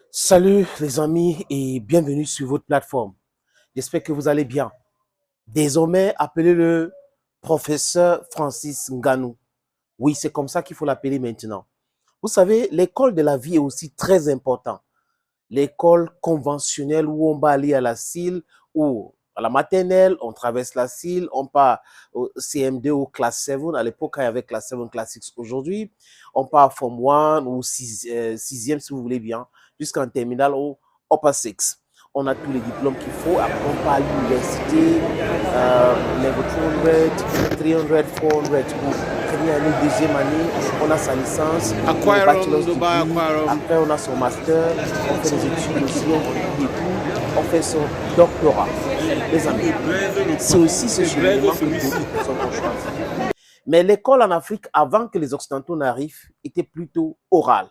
Salut les amis et bienvenue sur votre plateforme. J'espère que vous allez bien. Désormais, appelez-le professeur Francis Ngannou. Oui, c'est comme ça qu'il faut l'appeler maintenant. Vous savez, l'école de la vie est aussi très importante. L'école conventionnelle où on va aller à la CIL ou à la maternelle, on traverse la CIL, on part au CM2 ou classe 7. À l'époque, il y avait classe 7, classe 6 aujourd'hui. On part à Form 1 ou 6e si vous voulez bien, jusqu'en terminale ou Upper 6. On a tous les diplômes qu'il faut. Après, on part à l'université, level 200, 300, 400 pour première année, deuxième année. On a sa licence, le bachelor's degree. Après, on a son master. On fait des études aussi, on publie et tout. On fait son doctorat. Les amis, c'est aussi ce cheminement que beaucoup de personnes ont choisi. Mais l'école en Afrique, avant que les Occidentaux n'arrivent, était plutôt orale.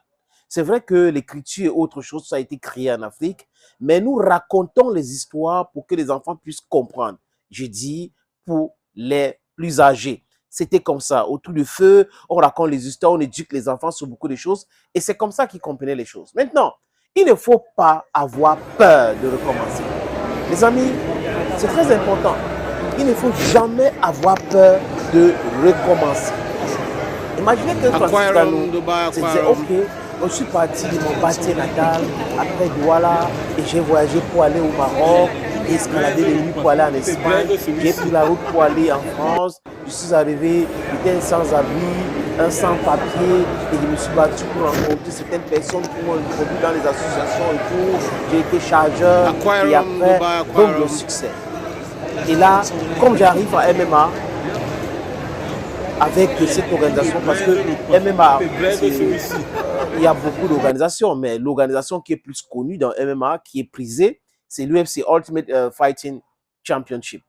C'est vrai que l'écriture et autre chose, ça a été créé en Afrique, mais nous racontons les histoires pour que les enfants puissent comprendre. Je dis pour les plus âgés. C'était comme ça. Autour du feu, on raconte les histoires, on éduque les enfants sur beaucoup de choses, et c'est comme ça qu'ils comprenaient les choses. Maintenant, il ne faut pas avoir peur de recommencer. Les amis, c'est très important. Il ne faut jamais avoir peur de recommencer. Imaginez que Francis Ngannou se disait, ok, je suis parti de mon bâti natal, après Douala, et j'ai voyagé pour aller au Maroc, escalader les rues pour aller en Espagne, j'ai pris la route pour aller en France, je suis arrivé, j'étais un sans-abri, un sans-papier, et je me suis battu pour rencontrer certaines personnes qui m'ont introduit dans les associations et tout, j'ai été chargeur, et après, boum, le succès. Et là, comme j'arrive à MMA, avec cette organisation, parce que MMA, il y a beaucoup d'organisations, mais l'organisation qui est plus connue dans MMA, qui est prisée, c'est l'UFC Ultimate Fighting Championship.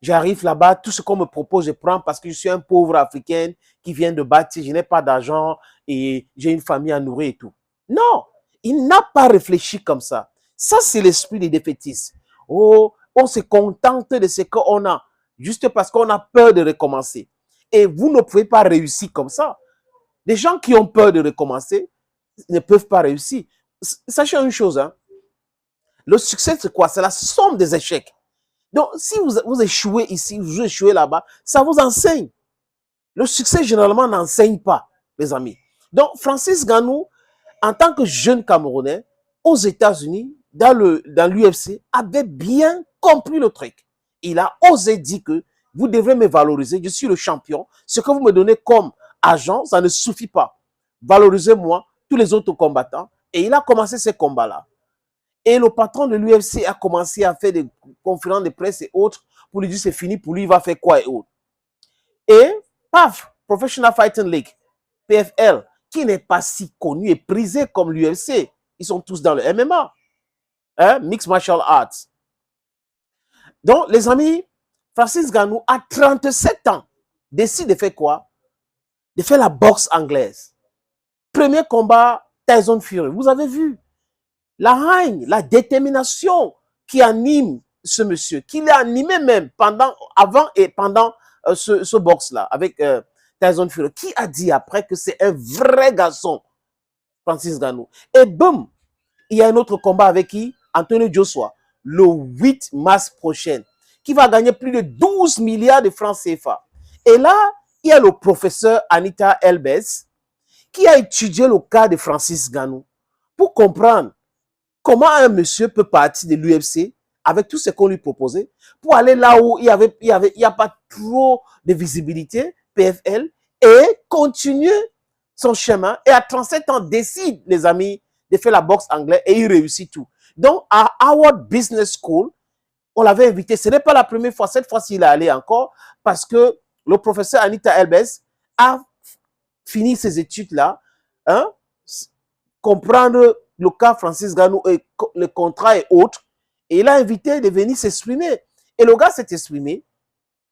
J'arrive là-bas, tout ce qu'on me propose, je prends parce que je suis un pauvre Africain qui vient de bâtir, je n'ai pas d'argent et j'ai une famille à nourrir et tout. Non, il n'a pas réfléchi comme ça. Ça, c'est l'esprit des défaitistes. Oh, on se contente de ce qu'on a, juste parce qu'on a peur de recommencer. Et vous ne pouvez pas réussir comme ça. Les gens qui ont peur de recommencer ne peuvent pas réussir. Sachez une chose, hein, le succès, c'est quoi? C'est la somme des échecs. Donc, si vous échouez ici, vous échouez là-bas, ça vous enseigne. Le succès, généralement, n'enseigne pas, les amis. Donc, Francis Ngannou, en tant que jeune Camerounais, aux États-Unis, dans l'UFC, avait bien compris le truc. Il a osé dire que vous devrez me valoriser, je suis le champion. Ce que vous me donnez comme argent, ça ne suffit pas. Valorisez-moi, tous les autres combattants. Et il a commencé ce combat-là. Et le patron de l'UFC a commencé à faire des conférences de presse et autres pour lui dire c'est fini, pour lui, il va faire quoi et autres. Et, paf, Professional Fighting League, PFL, qui n'est pas si connu et prisé comme l'UFC. Ils sont tous dans le MMA, hein, Mixed Martial Arts. Donc, les amis, Francis Ngannou, à 37 ans, décide de faire quoi? De faire la boxe anglaise. Premier combat, Tyson Fury. Vous avez vu la haine, la détermination qui anime ce monsieur, qui l'a animé même avant et pendant ce box-là, avec Tyson Fury, qui a dit après que c'est un vrai garçon, Francis Ngannou. Et boum, il y a un autre combat avec qui? Anthony Joshua, le 8 mars prochain, qui va gagner plus de 12 milliards de francs CFA. Et là, il y a le professeur Anita Elbez, qui a étudié le cas de Francis Ngannou pour comprendre comment un monsieur peut partir de l'UFC avec tout ce qu'on lui proposait pour aller là où il y a pas trop de visibilité, PFL, et continuer son chemin. Et à 37 ans, décide, les amis, de faire la boxe anglaise et il réussit tout. Donc, à Harvard Business School, on l'avait invité. Ce n'est pas la première fois. Cette fois-ci, il est allé encore parce que le professeur Anita Elbez a fini ses études-là, hein, comprendre le cas Francis Ngannou et le contrat et autres. Et il a invité de venir s'exprimer. Et le gars s'est exprimé.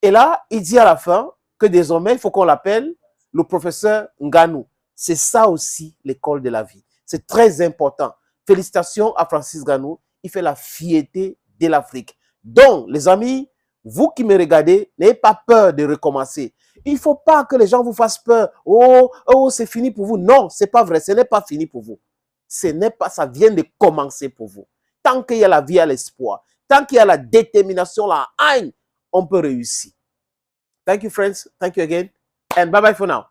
Et là, il dit à la fin que désormais, il faut qu'on l'appelle le professeur Ngannou. C'est ça aussi l'école de la vie. C'est très important. Félicitations à Francis Ngannou. Il fait la fierté de l'Afrique. Donc, les amis, vous qui me regardez, n'ayez pas peur de recommencer. Il ne faut pas que les gens vous fassent peur. Oh, c'est fini pour vous. Non, ce n'est pas vrai. Ce n'est pas fini pour vous. Ce n'est pas, ça vient de commencer pour vous. Tant qu'il y a la vie, il y a l'espoir. Tant qu'il y a la détermination, la haine, on peut réussir. Thank you, friends. Thank you again. And bye-bye for now.